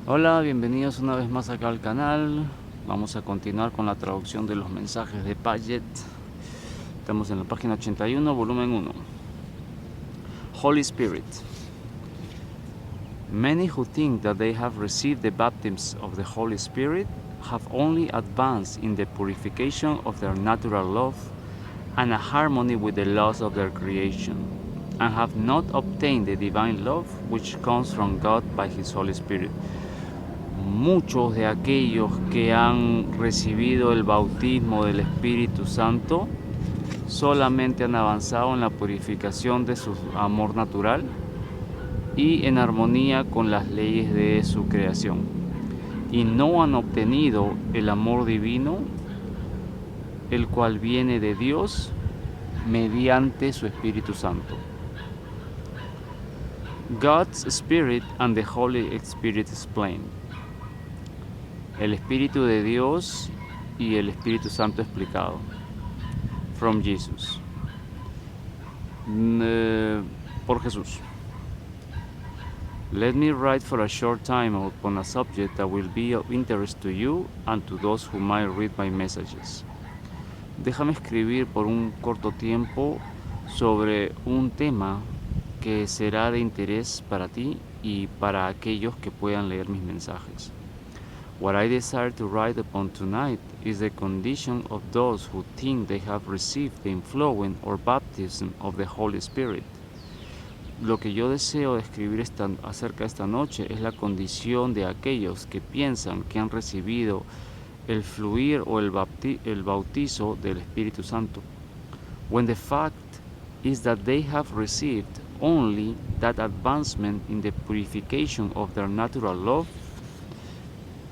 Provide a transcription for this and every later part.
Hola, bienvenidos una vez más acá al canal. Vamos a continuar con la traducción de los mensajes de Paget. Estamos en la página 81, volumen 1. Holy Spirit. Many who think that they have received the baptism of the Holy Spirit have only advanced in the purification of their natural love and a harmony with the laws of their creation, and have not obtained the divine love which comes from God by His Holy Spirit. Muchos de aquellos que han recibido el bautismo del Espíritu Santo solamente han avanzado en la purificación de su amor natural y en armonía con las leyes de su creación, y no han obtenido el amor divino, el cual viene de Dios mediante su Espíritu Santo. God's Spirit and the Holy Spirit explained. El Espíritu de Dios y el Espíritu Santo explicado. From Jesus. Por Jesús. Let me write for a short time upon a subject that will be of interest to you and to those who might read my messages. Déjame escribir por un corto tiempo sobre un tema que será de interés para ti y para aquellos que puedan leer mis mensajes. What I desire to write upon tonight is the condition of those who think they have received the inflowing or baptism of the Holy Spirit. Lo que yo deseo escribir acerca de esta noche es la condición de aquellos que piensan que han recibido el fluir o el bautizo del Espíritu Santo, when the fact is that they have received only that advancement in the purification of their natural love,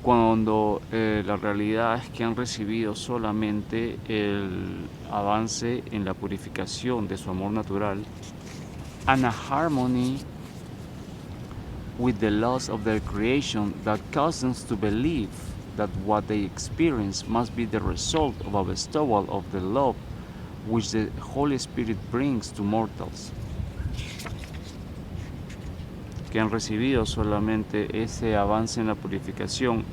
cuando la realidad es que han recibido solamente el avance en la purificación de su amor natural, and a harmony with the laws of their creation that causes them to believe that what they experience must be the result of a bestowal of the love which the Holy Spirit brings to mortals. Que han recibido solamente ese avance en la purificación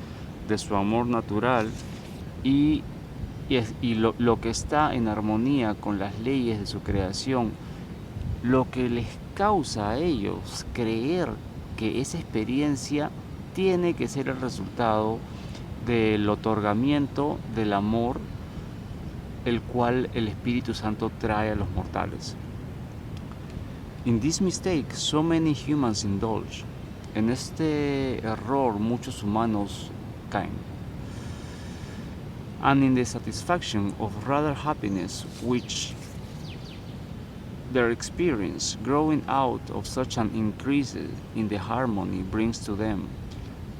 de su amor natural y lo que está en armonía con las leyes de su creación, lo que les causa a ellos creer que esa experiencia tiene que ser el resultado del otorgamiento del amor el cual el Espíritu Santo trae a los mortales. In this mistake, so many humans indulge. En este error muchos humanos caen. And in the satisfaction of rather happiness which their experience growing out of such an increase in the harmony brings to them,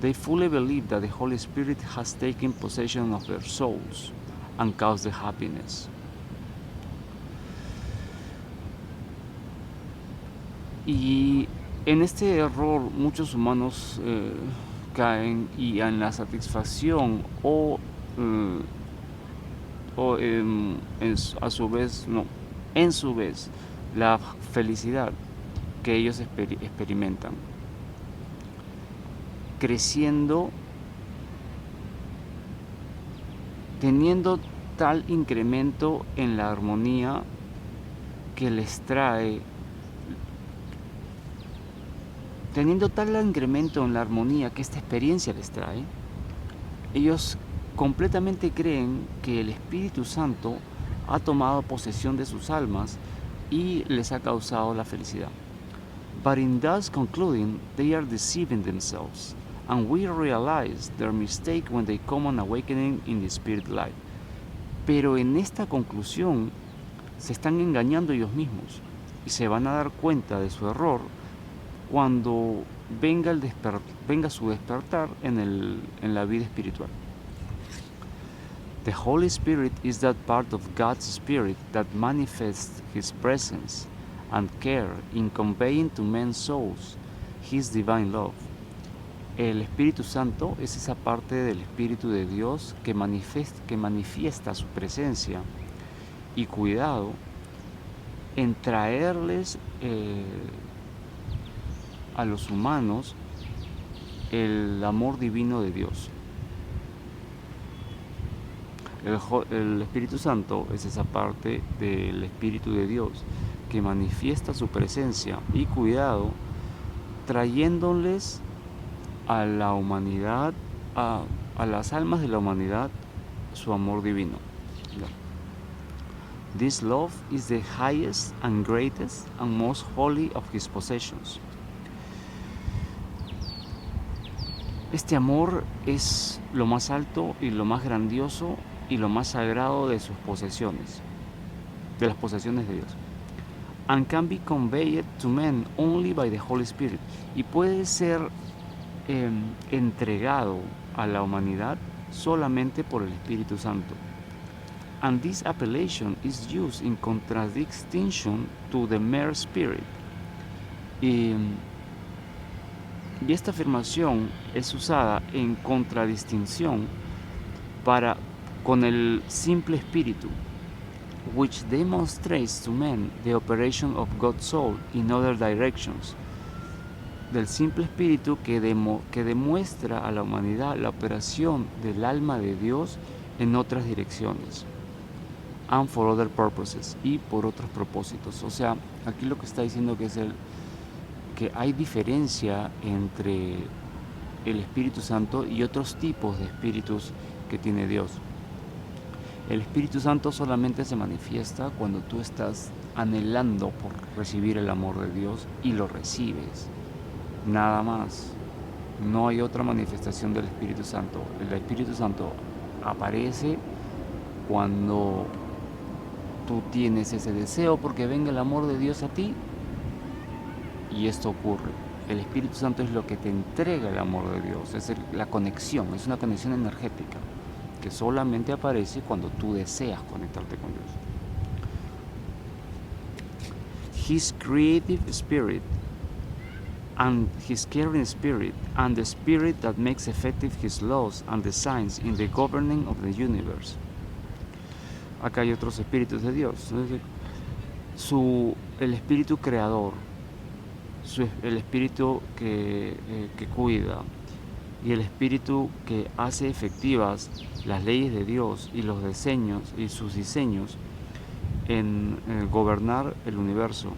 they fully believe that the Holy Spirit has taken possession of their souls and caused the happiness. Y en este error muchos humanos caen, y en la satisfacción en su vez la felicidad que ellos experimentan, creciendo, teniendo tal incremento en la armonía que les trae, teniendo tal incremento en la armonía que esta experiencia les trae, ellos completamente creen que el Espíritu Santo ha tomado posesión de sus almas y les ha causado la felicidad. But in thus concluding, they are deceiving themselves, and we realize their mistake when they come on awakening in the spirit light. Pero en esta conclusión se están engañando ellos mismos y se van a dar cuenta de su error cuando venga su despertar en la vida espiritual. The Holy Spirit is that part of God's Spirit that manifests His presence and care in conveying to men's souls His divine love. El Espíritu Santo es esa parte del Espíritu de Dios que manifiesta su presencia y cuidado en traerles a los humanos el amor divino de Dios. El Espíritu Santo es esa parte del Espíritu de Dios que manifiesta su presencia y cuidado, trayéndoles a la humanidad, a las almas de la humanidad, su amor divino. This love is the highest and greatest and most holy of his possessions. Este amor es lo más alto y lo más grandioso y lo más sagrado de sus posesiones, de las posesiones de Dios. And can be conveyed to men only by the Holy Spirit. Y puede ser entregado a la humanidad solamente por el Espíritu Santo. And this appellation is used in contradistinction to the mere Spirit. Y esta afirmación es usada en contradistinción con el simple espíritu, which demonstrates to men the operation of God's soul in other directions. Del simple espíritu que demuestra a la humanidad la operación del alma de Dios en otras direcciones. And for other purposes, y por otros propósitos. O sea, aquí lo que está diciendo que hay diferencia entre el Espíritu Santo y otros tipos de espíritus que tiene Dios. El Espíritu Santo solamente se manifiesta cuando tú estás anhelando por recibir el amor de Dios y lo recibes. Nada más. No hay otra manifestación del Espíritu Santo. El Espíritu Santo aparece cuando tú tienes ese deseo porque venga el amor de Dios a ti, y esto ocurre. El Espíritu Santo es lo que te entrega el amor de Dios, es la conexión, es una conexión energética que solamente aparece cuando tú deseas conectarte con Dios. His creative spirit and his caring spirit and the spirit that makes effective his laws and designs in the governing of the universe. Acá hay otros espíritus de Dios. El espíritu creador, el espíritu que cuida y el espíritu que hace efectivas las leyes de Dios y los diseños y sus diseños en gobernar el universo,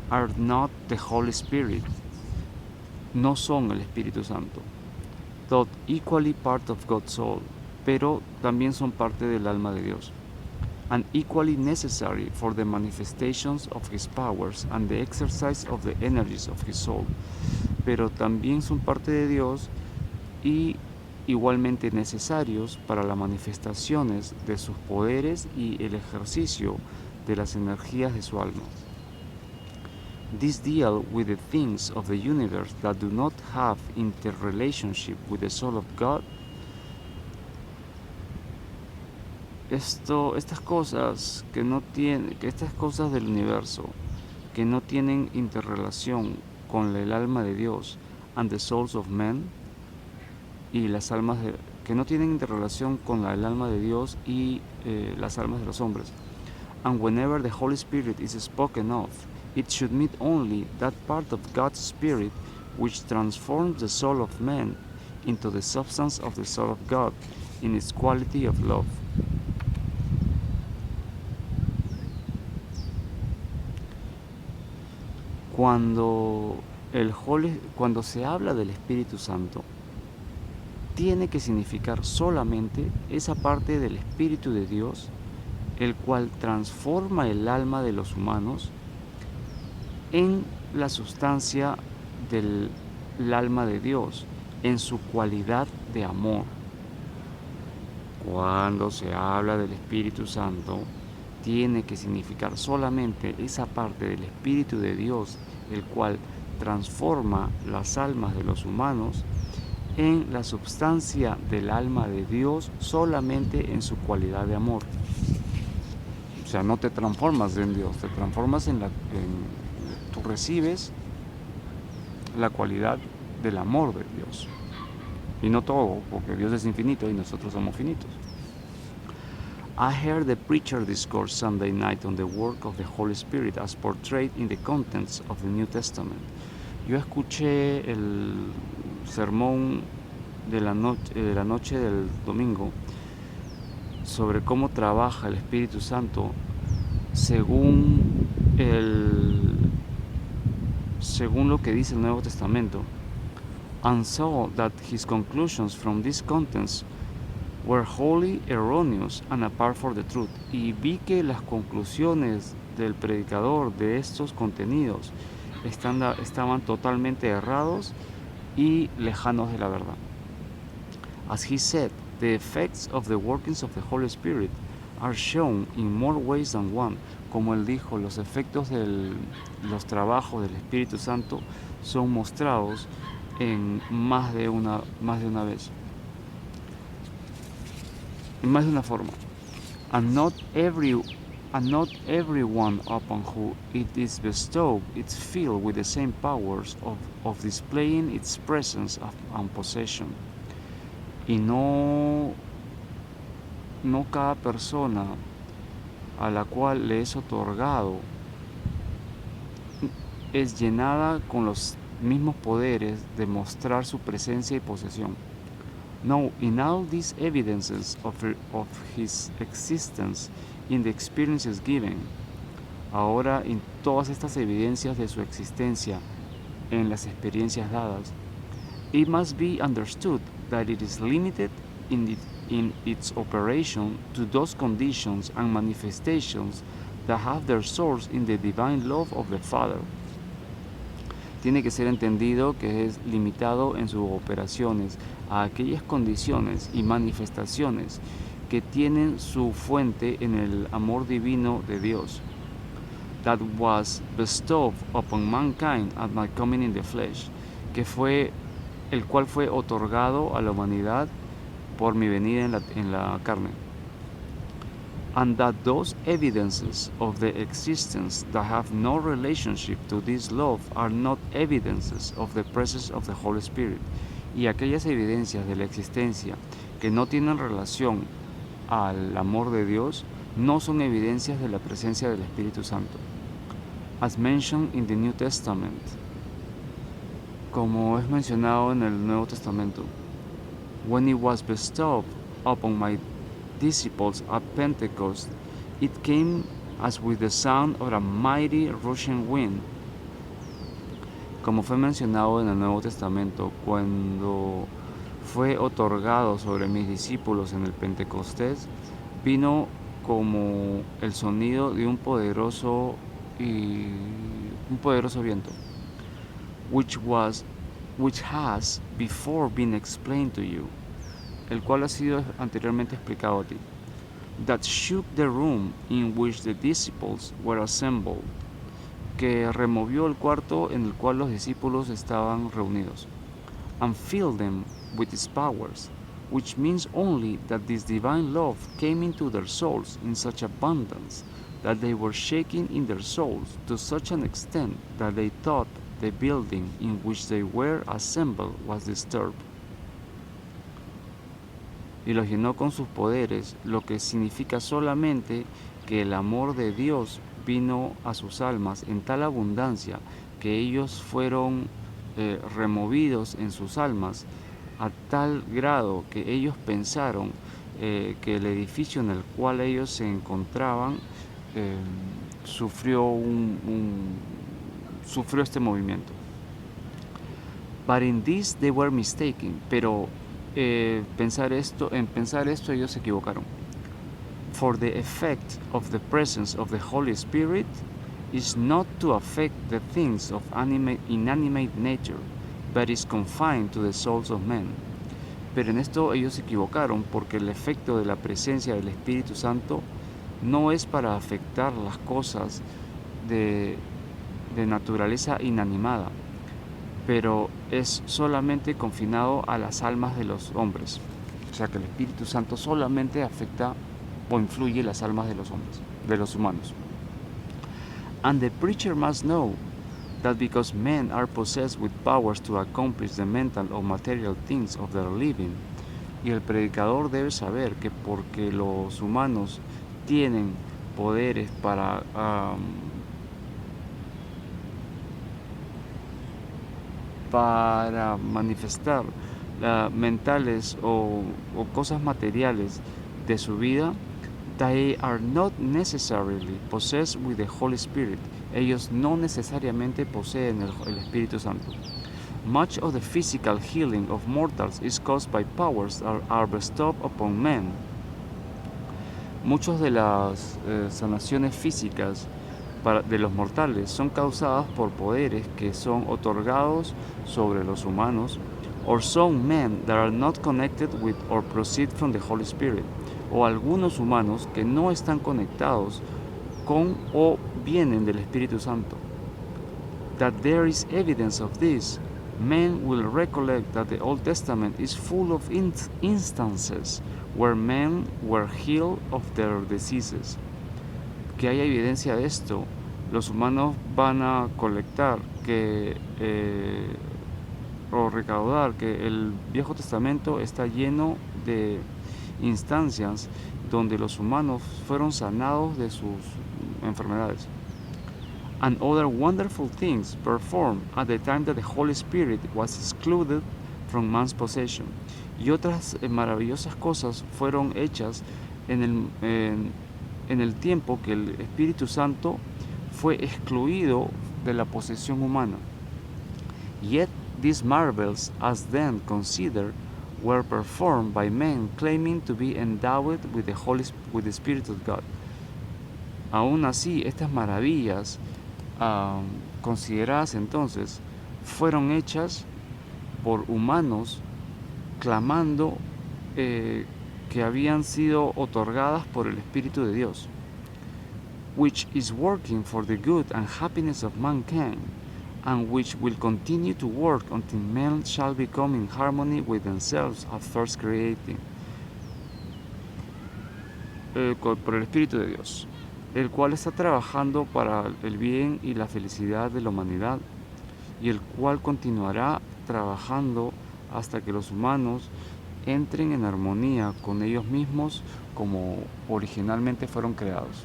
are not the Holy Spirit, no son el Espíritu Santo, though equally part of God's soul, pero también son parte del alma de Dios, and equally necessary for the manifestations of his powers and the exercise of the energies of his soul, pero también son parte de Dios y igualmente necesarios para las manifestaciones de sus poderes y el ejercicio de las energías de su alma. These deal with the things of the universe that do not have interrelationship with the soul of God. Estas cosas estas cosas del universo que no tienen interrelación con el alma de Dios and the souls of men, y las almas que no tienen interrelación con el alma de Dios y las almas de los hombres. And whenever the Holy Spirit is spoken of, it should mean only that part of God's Spirit which transforms the soul of man into the substance of the soul of God in its quality of love. Cuando se habla del Espíritu Santo, tiene que significar solamente esa parte del Espíritu de Dios, el cual transforma el alma de los humanos en la sustancia del alma de Dios, en su cualidad de amor. Cuando se habla del Espíritu Santo, tiene que significar solamente esa parte del Espíritu de Dios, el cual transforma las almas de los humanos en la substancia del alma de Dios, solamente en su cualidad de amor. O sea, no te transformas en Dios, te transformas tú recibes la cualidad del amor de Dios. Y no todo, porque Dios es infinito y nosotros somos finitos. I heard the preacher discourse Sunday night on the work of the Holy Spirit as portrayed in the contents of the New Testament. Yo escuché sermón de la noche del domingo sobre cómo trabaja el Espíritu Santo según lo que dice el Nuevo Testamento, and saw that his conclusions from these contents were wholly erroneous and apart from the truth. Y vi que las conclusiones del predicador de estos contenidos estaban totalmente errados y lejanos de la verdad. As he said, the effects of the workings of the Holy Spirit are shown in more ways than one. Como él dijo, los efectos de los trabajos del Espíritu Santo son mostrados en más de una vez, en más de una forma. And not everyone upon whom it is bestowed is filled with the same powers of displaying its presence and possession. Y no cada persona a la cual le es otorgado es llenada con los mismos poderes de mostrar su presencia y posesión. No, in all these evidences of his existence in the experiences given, ahora en todas estas evidencias de su existencia en las experiencias dadas, it must be understood that it is limited in its operation to those conditions and manifestations that have their source in the divine love of the Father. Tiene que ser entendido que es limitado en sus operaciones a aquellas condiciones y manifestaciones que tienen su fuente en el amor divino de Dios, that was bestowed upon mankind at my coming in the flesh, el cual fue otorgado a la humanidad por mi venida en la carne. And that those evidences of the existence that have no relationship to this love are not evidences of the presence of the Holy Spirit. Y aquellas evidencias de la existencia que no tienen relación al amor de Dios no son evidencias de la presencia del Espíritu Santo. As mentioned in the New Testament, como es mencionado en el Nuevo Testamento, when it was bestowed upon my disciples at Pentecost, it came as with the sound of a mighty rushing wind. Como fue mencionado en el Nuevo Testamento, cuando fue otorgado sobre mis discípulos en el Pentecostés, vino como el sonido de un poderoso viento, which has before been explained to you, el cual ha sido anteriormente explicado a ti, that shook the room in which the disciples were assembled, que removió el cuarto en el cual los discípulos estaban reunidos, and filled them with its powers, which means only that this divine love came into their souls in such abundance that they were shaking in their souls to such an extent that they thought the building in which they were assembled was disturbed. Y los llenó con sus poderes, lo que significa solamente que el amor de Dios vino a sus almas en tal abundancia que ellos fueron removidos en sus almas a tal grado que ellos pensaron que el edificio en el cual ellos se encontraban sufrió este movimiento. But in this they were mistaken, pero en pensar esto ellos se equivocaron. For the effect of the presence of the Holy Spirit is not to affect the things of inanimate nature, but is confined to the souls of men. Pero en esto ellos se equivocaron porque el efecto de la presencia del Espíritu Santo no es para afectar las cosas de naturaleza inanimada, pero es solamente confinado a las almas de los hombres. O sea que el Espíritu Santo solamente afecta o influye las almas de los hombres, de los humanos. And the preacher must know that because men are possessed with powers to accomplish the mental or material things of their living, y el predicador debe saber que porque los humanos tienen poderes para manifestar mentales o cosas materiales de su vida, they are not necessarily possessed with the Holy Spirit. Ellos no necesariamente poseen el Espíritu Santo. Much of the physical healing of mortals is caused by powers that are bestowed upon men. Muchas de las sanaciones físicas de los mortales son causadas por poderes que son otorgados sobre los humanos, or some men that are not connected with or proceed from the Holy Spirit, o algunos humanos que no están conectados con o vienen del Espíritu Santo. That there is evidence of this, men will recollect that the Old Testament is full of instances where men were healed of their diseases. Que hay evidencia de esto, los humanos van a colectar o recaudar que el Viejo Testamento está lleno de instancias donde los humanos fueron sanados de sus enfermedades. And other wonderful things performed at the time that the Holy Spirit was excluded from man's possession. Y otras maravillosas cosas fueron hechas en el tiempo que el Espíritu Santo fue excluido de la posesión humana. Yet these marvels, as then considered, were performed by men claiming to be endowed with the Spirit of God. Aún así, estas maravillas consideradas entonces fueron hechas por humanos clamando que habían sido otorgadas por el Espíritu de Dios, which is working for the good and happiness of mankind, and which will continue to work until men shall become in harmony with themselves at first creating. Por el Espíritu de Dios, el cual está trabajando para el bien y la felicidad de la humanidad, y el cual continuará trabajando hasta que los humanos entren en armonía con ellos mismos como originalmente fueron creados.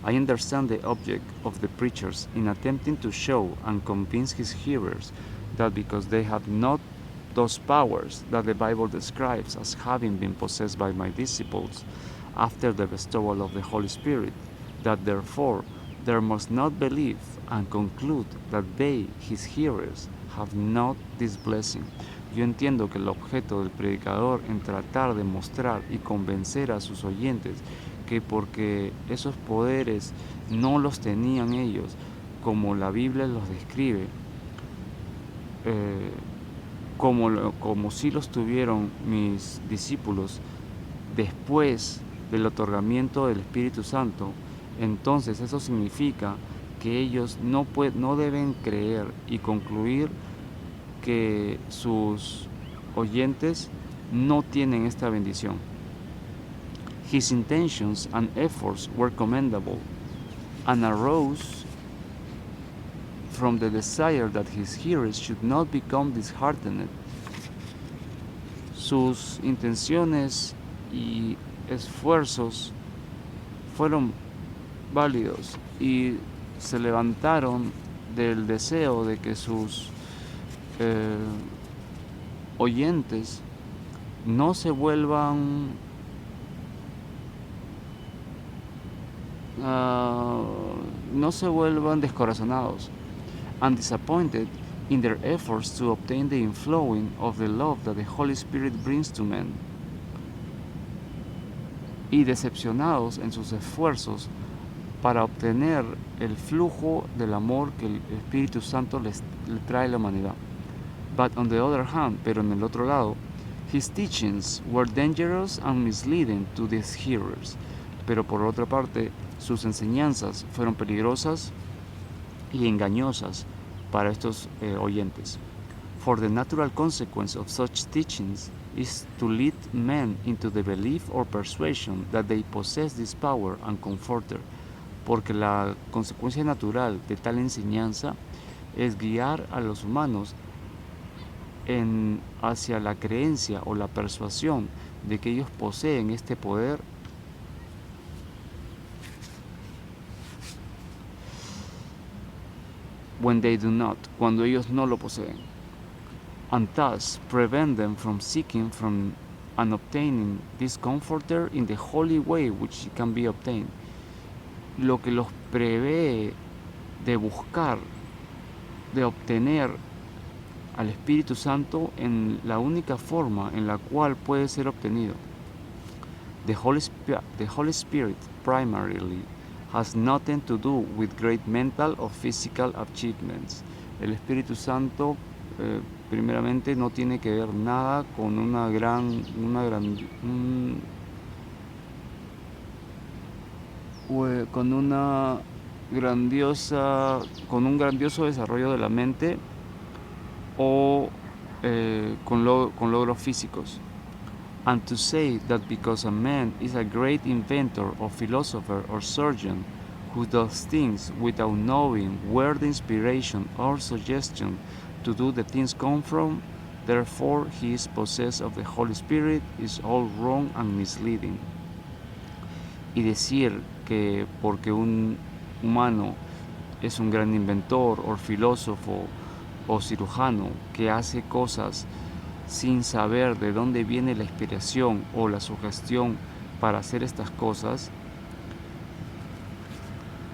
I understand the object of the preachers in attempting to show and convince his hearers that because they have not those powers that the Bible describes as having been possessed by my disciples after the bestowal of the Holy Spirit, that therefore they must not believe and conclude that they, his hearers, have not this blessing. Yo entiendo que el objeto del predicador en tratar de mostrar y convencer a sus oyentes que porque esos poderes no los tenían ellos, como la Biblia los describe, como si los tuvieron mis discípulos después del otorgamiento del Espíritu Santo, entonces eso significa que ellos no deben creer y concluir que sus oyentes no tienen esta bendición. His intentions and efforts were commendable and arose from the desire that his hearers should not become disheartened. Sus intenciones y esfuerzos fueron válidos y se levantaron del deseo de que sus oyentes no se vuelvan descorazonados and disappointed in their efforts to obtain the inflowing of the love that the Holy Spirit brings to men, y decepcionados en sus esfuerzos para obtener el flujo del amor que el Espíritu Santo le trae a la humanidad. But on the other hand, pero en el otro lado, his teachings were dangerous and misleading to these hearers. Pero por otra parte, sus enseñanzas fueron peligrosas y engañosas para estos oyentes. For the natural consequence of such teachings is to lead men into the belief or persuasion that they possess this power and comforter. Porque la consecuencia natural de tal enseñanza es guiar a los humanos hacia la creencia o la persuasión de que ellos poseen este poder when they do not, cuando ellos no lo poseen, and thus prevent them from seeking from and obtaining this comforter in the holy way which it can be obtained. Lo que los prevé de buscar, de obtener al Espíritu Santo en la única forma en la cual puede ser obtenido. The Holy Spirit primarily has nothing to do with great mental or physical achievements. El Espíritu Santo primeramente no tiene que ver nada con un grandioso desarrollo de la mente o con logros físicos. And to say that because a man is a great inventor or philosopher or surgeon who does things without knowing where the inspiration or suggestion to do the things come from, therefore he is possessed of the Holy Spirit, is all wrong and misleading. Y decir que porque un humano es un gran inventor o filósofo o cirujano que hace cosas sin saber de dónde viene la inspiración o la sugestión para hacer estas cosas,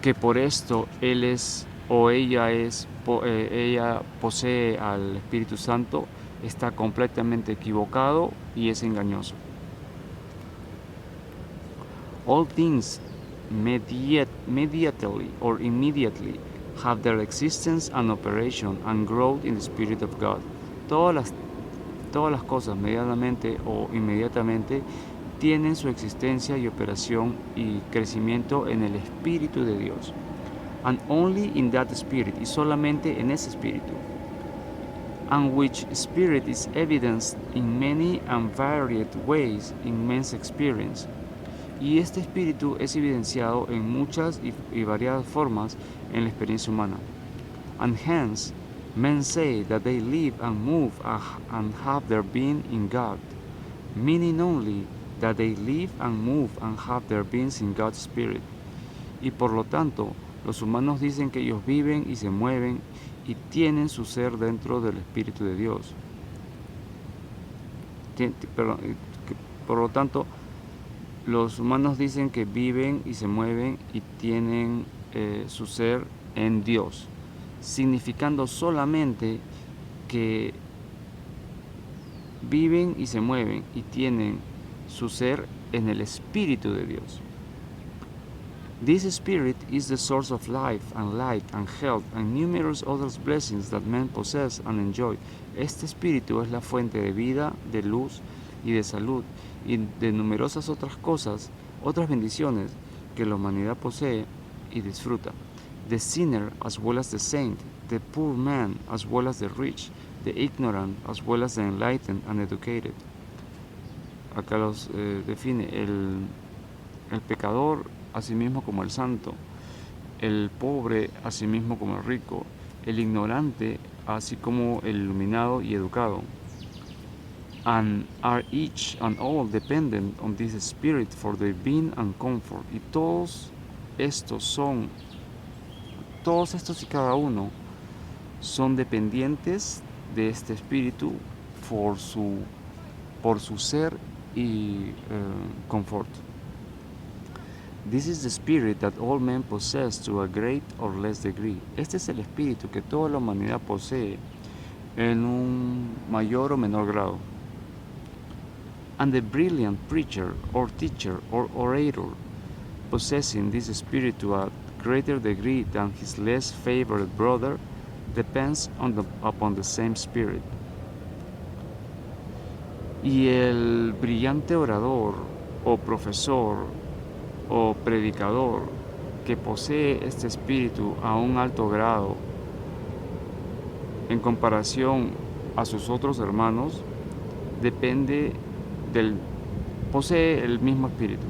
que por esto él es o ella posee al Espíritu Santo, está completamente equivocado y es engañoso. All things mediately or immediately have their existence and operation and growth in the Spirit of God. Todas las cosas medianamente o inmediatamente tienen su existencia y operación y crecimiento en el Espíritu de Dios. And only in that Spirit, y solamente en ese Espíritu. And which Spirit is evidenced in many and varied ways in men's experience. Y este Espíritu es evidenciado en muchas y variadas formas en la experiencia humana. And hence, men say that they live and move and have their being in God, meaning only that they live and move and have their beings in God's Spirit. Y por lo tanto, los humanos dicen que ellos viven y se mueven y tienen su ser dentro del Espíritu de Dios. Por lo tanto, los humanos dicen que viven y se mueven y tienen su ser en Dios, significando solamente que viven y se mueven y tienen su ser en el Espíritu de Dios. This Spirit is the source of life and light and health and numerous other blessings that men possess and enjoy. Este Espíritu es la fuente de vida, de luz y de salud y de numerosas otras cosas, otras bendiciones que la humanidad posee y disfruta. The sinner as well as the saint, the poor man as well as the rich, the ignorant as well as the enlightened and educated. Acá los define el pecador asimismo como el santo, el pobre asimismo como el rico, el ignorante así como el iluminado y educado. And are each and all dependent on this Spirit for their being and comfort. Y todos estos y cada uno son dependientes de este Espíritu por su ser y confort. This is the spirit that all men possess to a great or less degree. Este es el espíritu que toda la humanidad posee en un mayor o menor grado. And the brilliant preacher or teacher or orator possessing this spirit to a greater degree than his less favored brother depends upon the same spirit. Y el brillante orador o profesor o predicador que posee este espíritu a un alto grado en comparación a sus otros hermanos posee el mismo espíritu.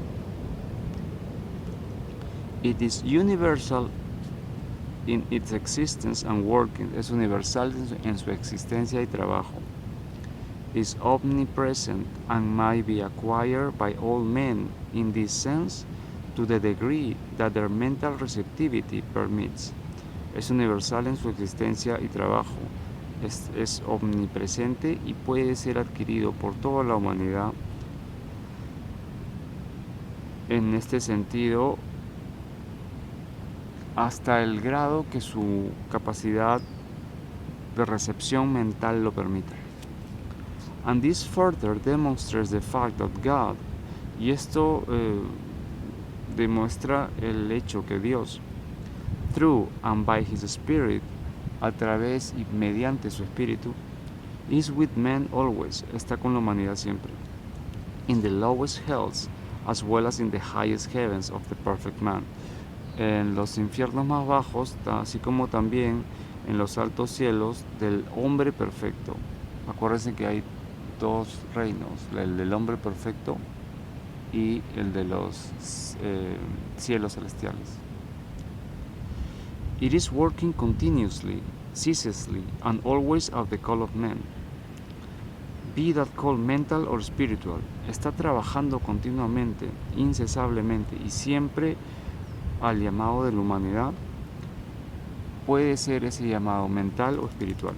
It is universal in its existence and working. Es universal en su existencia y trabajo. Is omnipresent and might be acquired by all men in this sense to the degree that their mental receptivity permits. Es universal en su existencia y trabajo. Es omnipresente y puede ser adquirido por toda la humanidad. En este sentido, hasta el grado que su capacidad de recepción mental lo permita. And this further demonstrates the fact that God, y esto demuestra el hecho que Dios, through and by His Spirit, a través y mediante su Espíritu, is with men always, está con la humanidad siempre, in the lowest hells as well as in the highest heavens of the perfect man, en los infiernos más bajos, así como también en los altos cielos del hombre perfecto. Acuérdense que hay dos reinos, el del hombre perfecto y el de los cielos celestiales. It is working continuously, ceaselessly, and always at the call of men. Be that call mental or spiritual, está trabajando continuamente, incesablemente y siempre al llamado de la humanidad, puede ser ese llamado mental o espiritual.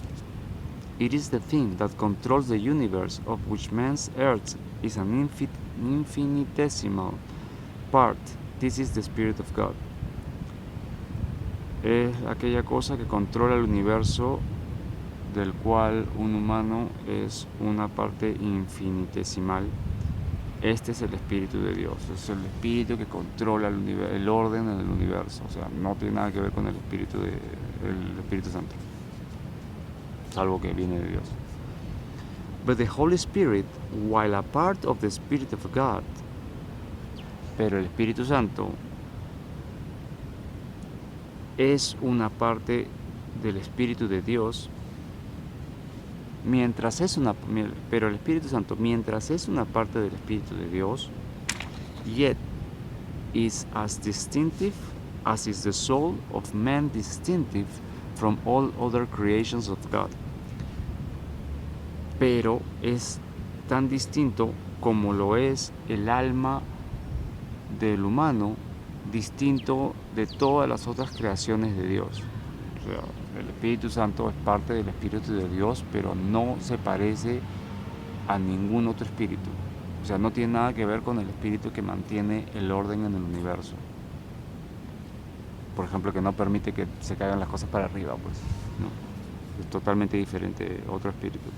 It is the thing that controls the universe, of which man's earth is an infinitesimal part. This is the Spirit of God. Es aquella cosa que controla el universo, del cual un humano es una parte infinitesimal. Este es el Espíritu de Dios, es el Espíritu que controla el orden en el universo, o sea, no tiene nada que ver con el Espíritu Santo, salvo que viene de Dios. But the Holy Spirit, while a part of the Spirit of God, pero el Espíritu Santo es una parte del Espíritu de Dios, pero el Espíritu Santo, mientras es una parte del Espíritu de Dios, yet is as distinctive as is the soul of man distinctive from all other creations of God. Pero es tan distinto como lo es el alma del humano, distinto de todas las otras creaciones de Dios. O sea, el Espíritu Santo es parte del Espíritu de Dios, pero no se parece a ningún otro espíritu. O sea, no tiene nada que ver con el espíritu que mantiene el orden en el universo. Por ejemplo, que no permite que se caigan las cosas para arriba, pues, ¿no? Es totalmente diferente, otro espíritu.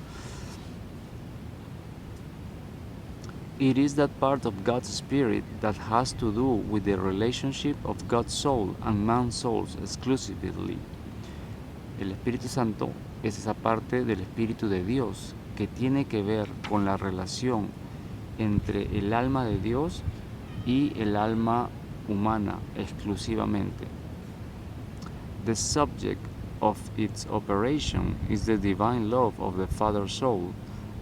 It is that part of God's Spirit that has to do with the relationship of God's soul and man's souls exclusively. El Espíritu Santo es esa parte del Espíritu de Dios que tiene que ver con la relación entre el alma de Dios y el alma humana exclusivamente. The subject of its operation is the divine love of the Father soul,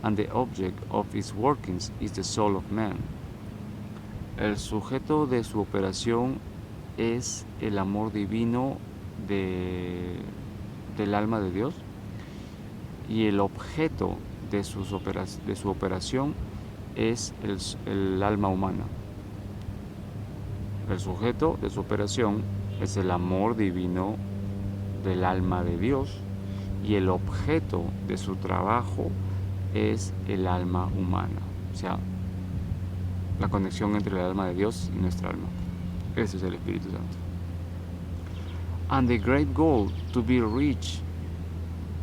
and the object of its workings is the soul of man. El sujeto de su operación es el amor divino del alma de Dios, y el objeto de su operación es el alma humana. El sujeto de su operación es el amor divino del alma de Dios, y el objeto de su trabajo es el alma humana. O sea, la conexión entre el alma de Dios y nuestra alma. Ese es el Espíritu Santo. And the great goal to be reached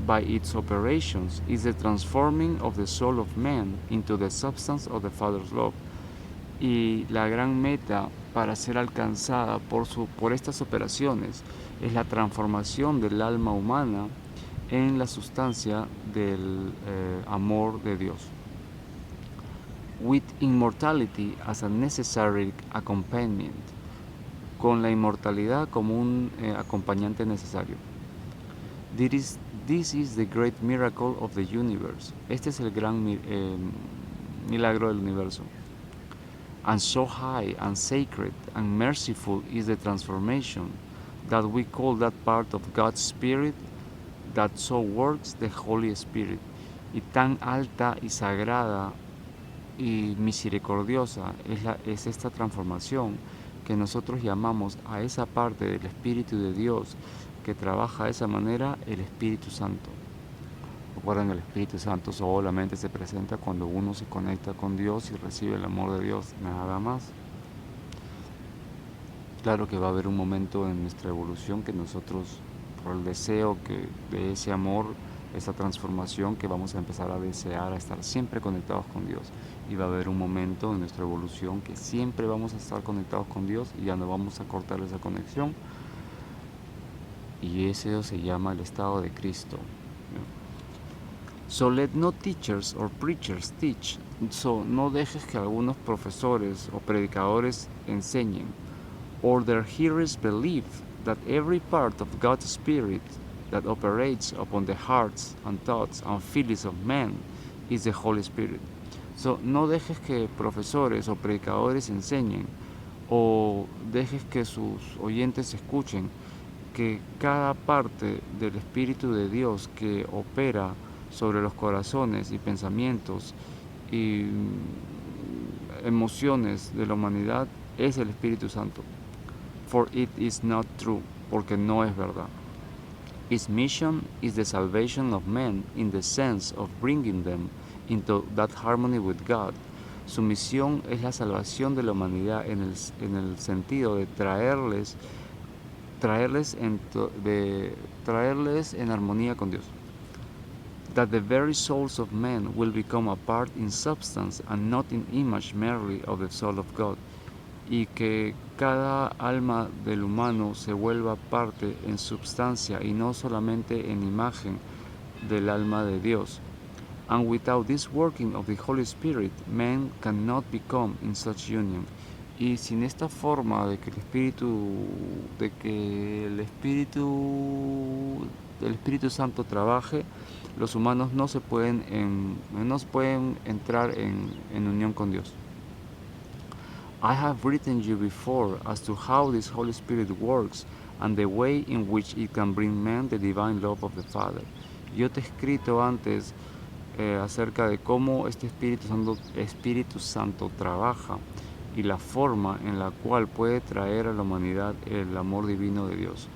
by its operations is the transforming of the soul of man into the substance of the Father's love. Y la gran meta para ser alcanzada por estas operaciones es la transformación del alma humana en la sustancia del amor de Dios. With immortality as a necessary accompaniment, con la inmortalidad como un acompañante necesario. This is the great miracle of the universe. Este es el gran milagro del universo. And so high and sacred and merciful is the transformation that we call that part of God's Spirit that so works the Holy Spirit. Y tan alta y sagrada y misericordiosa es esta transformación que nosotros llamamos a esa parte del Espíritu de Dios que trabaja de esa manera el Espíritu Santo. Recuerden que el Espíritu Santo solamente se presenta cuando uno se conecta con Dios y recibe el amor de Dios, nada más. Claro que va a haber un momento en nuestra evolución que nosotros, por el deseo de ese amor, esa transformación, que vamos a empezar a desear a estar siempre conectados con Dios. Y va a haber un momento en nuestra evolución que siempre vamos a estar conectados con Dios y ya no vamos a cortar esa conexión. Y ese se llama el estado de Cristo. So let no teachers or preachers teach. So no dejes que algunos profesores o predicadores enseñen. Or their hearers believe that every part of God's Spirit that operates upon the hearts and thoughts and feelings of men is the Holy Spirit. So, no dejes que profesores o predicadores enseñen o dejes que sus oyentes escuchen que cada parte del Espíritu de Dios que opera sobre los corazones y pensamientos y emociones de la humanidad es el Espíritu Santo. For it is not true, porque no es verdad. Its mission is the salvation of men in the sense of bringing them into that harmony with God. Su misión es la salvación de la humanidad en el sentido de traerles en armonía con Dios. That the very souls of men will become a part in substance and not in image merely of the soul of God. Y que cada alma del humano se vuelva parte en substancia y no solamente en imagen del alma de Dios. And without this working of the Holy Spirit, man cannot become in such union. Y sin esta forma de que el Espíritu Santo trabaje, los humanos no pueden entrar en unión con Dios. I have written you before as to how this Holy Spirit works and the way in which it can bring man the divine love of the Father. Yo te he escrito antes acerca de cómo este Espíritu Santo trabaja y la forma en la cual puede traer a la humanidad el amor divino de Dios.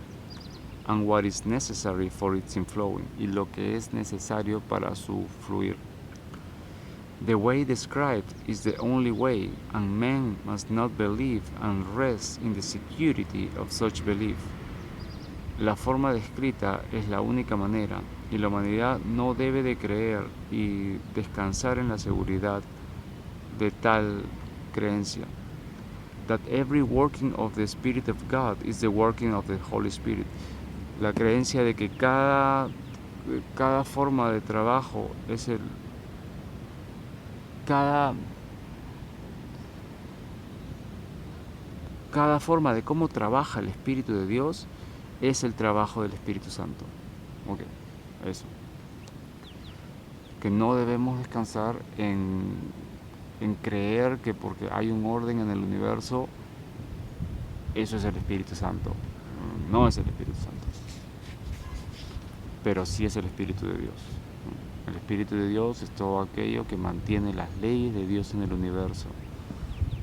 And what is necessary for its inflowing, y lo que es necesario para su fluir. The way described is the only way, and man must not believe and rest in the security of such belief. La forma descrita es la única manera, y la humanidad no debe de creer y descansar en la seguridad de tal creencia. That every working of the Spirit of God is the working of the Holy Spirit. La creencia de que cada forma de trabajo es cada forma de cómo trabaja el Espíritu de Dios es el trabajo del Espíritu Santo. Ok, eso. Que no debemos descansar en creer que porque hay un orden en el universo, eso es el Espíritu Santo. No es el Espíritu Santo. Pero sí es el Espíritu de Dios. El Espíritu de Dios es todo aquello que mantiene las leyes de Dios en el universo,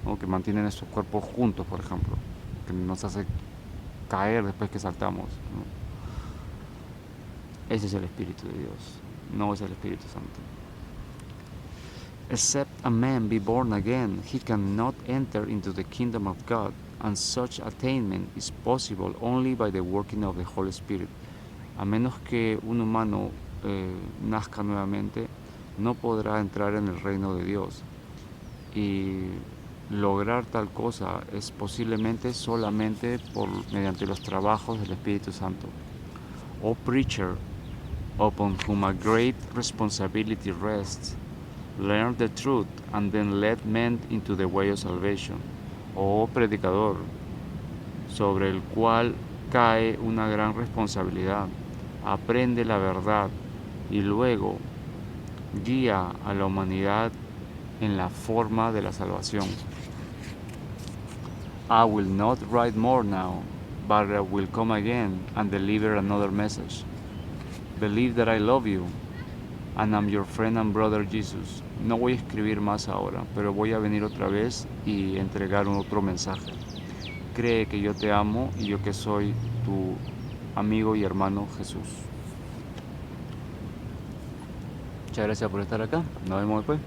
¿no? Que mantiene nuestros cuerpos juntos, por ejemplo, que nos hace caer después que saltamos, ¿no? Ese es el Espíritu de Dios, no es el Espíritu Santo. Except a man be born again, he cannot enter into the kingdom of God, and such attainment is possible only by the working of the Holy Spirit. A menos que un humano nazca nuevamente, no podrá entrar en el reino de Dios. Y lograr tal cosa es posiblemente solamente mediante los trabajos del Espíritu Santo. O preacher, upon whom a great responsibility rests, learn the truth and then lead men into the way of salvation. O predicador, sobre el cual cae una gran responsabilidad, aprende la verdad y luego guía a la humanidad en la forma de la salvación. I will not write more now, but I will come again and deliver another message. Believe that I love you, and am your friend and brother Jesus. No voy a escribir más ahora, pero voy a venir otra vez y entregar otro mensaje. Cree que yo te amo y yo que soy tu amigo y hermano Jesús. Muchas gracias por estar acá. Nos vemos después.